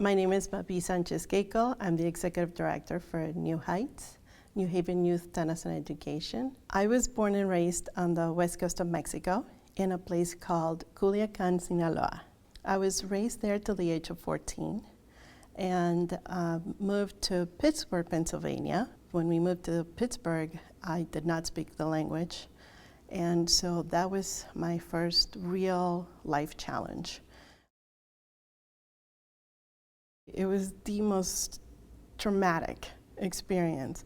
My name is Mavi Sanchez-Skakle. I'm the Executive Director for New HYTEs, New Haven Youth Tennis and Education. I was born and raised on the west coast of Mexico in a place called Culiacan, Sinaloa. I was raised there till the age of 14 and moved to Pittsburgh, Pennsylvania. When we moved to Pittsburgh, I did not speak the language, and so that was my first real life challenge. It was the most traumatic experience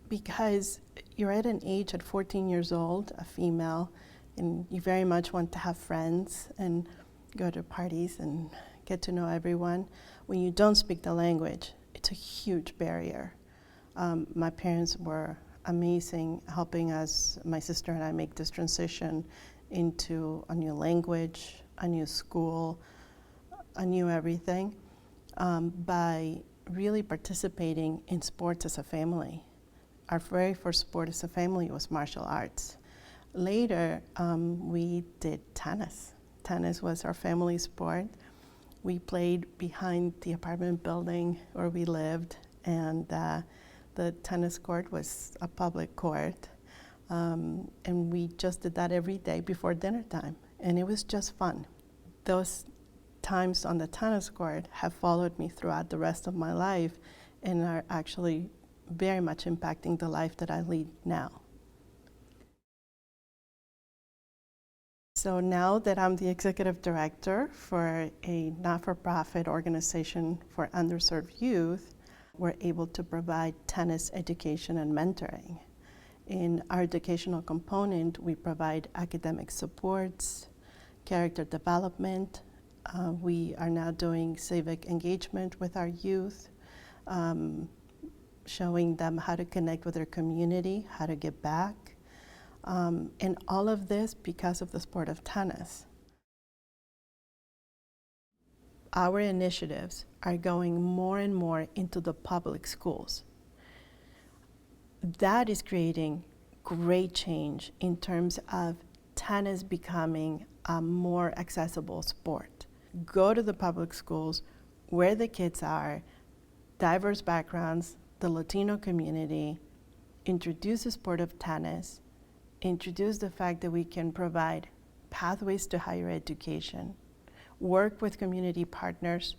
because you're at an age at 14 years old, a female, and you very much want to have friends and go to parties and get to know everyone. When you don't speak the language, it's a huge barrier. My parents were amazing, helping us, my sister and I, make this transition into a new language, a new school, a new everything, by really participating in sports as a family. Our very first sport as a family was martial arts. Later, we did tennis. Tennis was our family sport. We played behind the apartment building where we lived, and the tennis court was a public court. And we just did that every day before dinner time, and it was just fun. Those times on the tennis court have followed me throughout the rest of my life and are actually very much impacting the life that I lead now. So now that I'm the executive director for a not-for-profit organization for underserved youth, we're able to provide tennis education and mentoring. In our educational component, we provide academic supports, character development. We are now doing civic engagement with our youth, showing them how to connect with their community, how to give back, and all of this because of the sport of tennis. Our initiatives are going more and more into the public schools. That is creating great change in terms of tennis becoming a more accessible sport. Go to the public schools where the kids are, diverse backgrounds, the Latino community, introduce the sport of tennis, introduce the fact that we can provide pathways to higher education, work with community partners,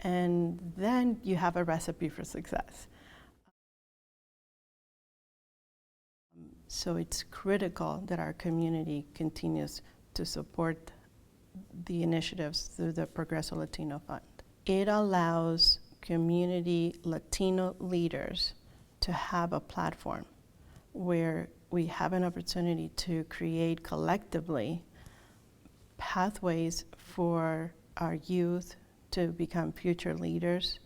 and then you have a recipe for success. So it's critical that our community continues to support the initiatives through the Progreso Latino Fund. It allows community Latino leaders to have a platform where we have an opportunity to create collectively pathways for our youth to become future leaders.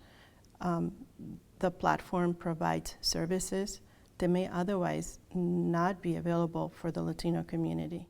The platform provides services that may otherwise not be available for the Latino community.